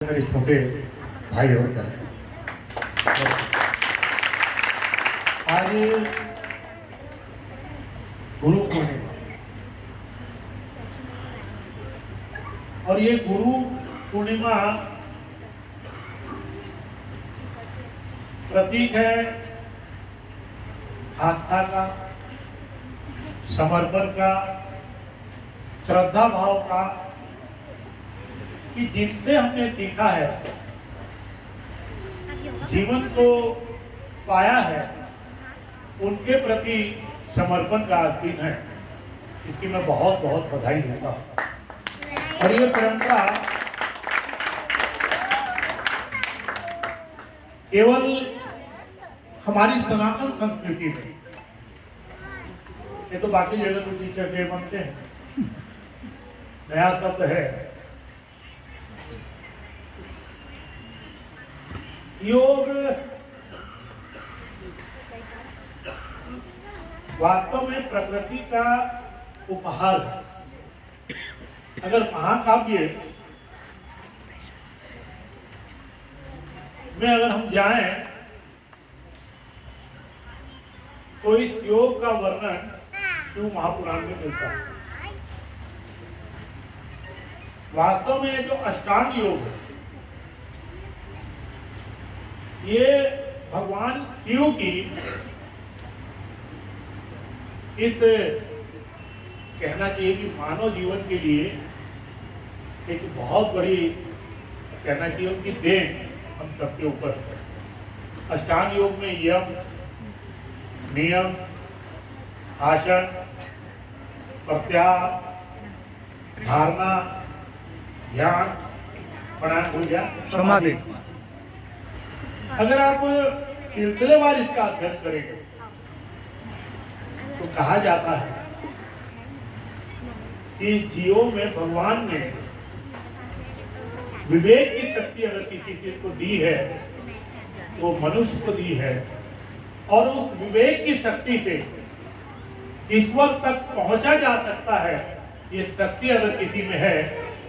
मेरे छोटे भाई और बहन, आज गुरु पूर्णिमा और ये गुरु पूर्णिमा प्रतीक है आस्था का, समर्पण का, श्रद्धा भाव का, कि जिनसे हमने सीखा है, जीवन को पाया है, उनके प्रति समर्पण का आज दिन है। इसकी मैं बहुत बहुत बधाई देता हूँ। और ये परंपरा केवल हमारी सनातन संस्कृति में, ये तो बाकी जगह तो टीचर डे बनते हैं, नया शब्द है। योग वास्तव में प्रकृति का उपहार है। अगर महाकाव्य में अगर हम जाएं तो इस योग का वर्णन शिव महापुराण में मिलता है। वास्तव में जो अष्टांग योग है, ये भगवान शिव की इस कहना चाहिए कि मानव जीवन के लिए एक बहुत बड़ी कहना चाहिए उनकी देन हम सबके ऊपर। अष्टांग योग में यम, नियम, आसन, प्रत्याहार, धारणा, ध्यान, प्राणायाम हो गया, समाधि। अगर आप सिलसिलेवार इसका अध्ययन करेंगे तो कहा जाता है कि जीवों में भगवान ने विवेक की शक्ति अगर किसी चीज को दी है तो मनुष्य को दी है, और उस विवेक की शक्ति से ईश्वर तक पहुंचा जा सकता है। ये शक्ति अगर किसी में है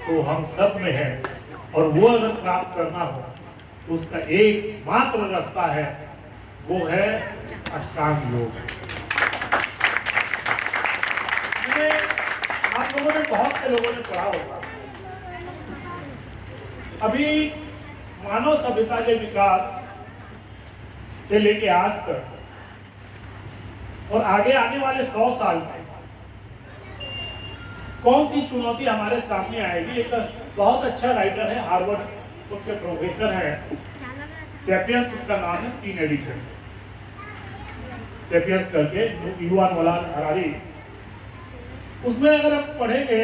तो हम सब में है, और वो अगर प्राप्त करना हो उसका एकमात्र रास्ता है, वो है अष्टांग योग। आप लोगों ने, बहुत से लोगों ने पढ़ा होगा, अभी मानव सभ्यता के विकास से लेके आज तक और आगे आने वाले 100 साल में कौन सी चुनौती हमारे सामने आएगी। एक बहुत अच्छा राइटर है, हार्वर्ड के प्रोफेसर हैं, सेपियंस उसका नाम है, 3 एडिशन सेपियंस करके, युवान वाला हरारी। उसमें अगर आप पढ़ेंगे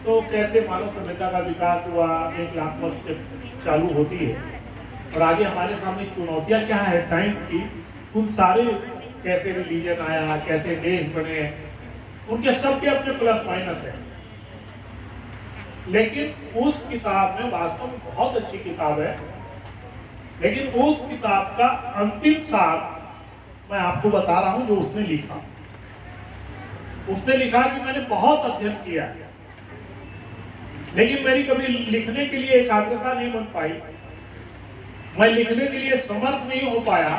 तो कैसे मानव सभ्यता का विकास हुआ, 1 लाख वर्ष से चालू होती है, और आगे हमारे सामने चुनौतियां क्या है साइंस की, उन सारे कैसे रिलीजन आया, कैसे देश बने, उनके सबके अपने प्लस माइनस है। लेकिन उस किताब में, वास्तव में बहुत अच्छी किताब है, लेकिन उस किताब का अंतिम सार मैं आपको बता रहा हूं जो उसने लिखा। उसने लिखा कि मैंने बहुत अध्ययन किया, लेकिन मेरी कभी लिखने के लिए एकाग्रता नहीं बन पाई, मैं लिखने के लिए समर्थ नहीं हो पाया।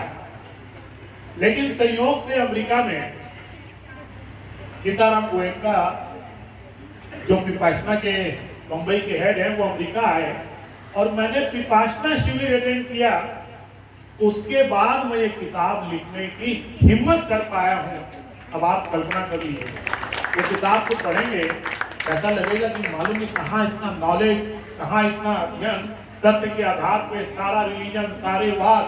लेकिन संयोग से अमेरिका में सीताराम गोयनका, जो विपासना के मुंबई के हेड हैं, वो अमेरिका आए, और मैंने विपासना शिविर अटेंड किया। उसके बाद मैं ये किताब लिखने की हिम्मत कर पाया हूँ। अब आप कल्पना कर लीजिए, वो किताब को पढ़ेंगे ऐसा लगेगा कि मालूम नहीं कहाँ इतना नॉलेज, कहाँ इतना ज्ञान, तथ्य के आधार पे सारा रिलीजन, सारे वाद।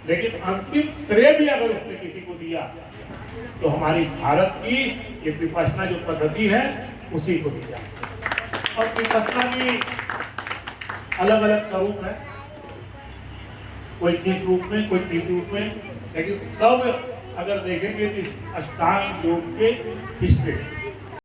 लेकिन अंतिम श्रेय भी अगर उसने किसी को दिया तो हमारी भारत की ये विपश्यना जो पद्धति है उसी को दिया। और विपश्यना की अलग अलग स्वरूप है, कोई किस रूप में, कोई किस रूप में, लेकिन सब अगर देखेंगे तो इस अष्टांग योग के हिस्से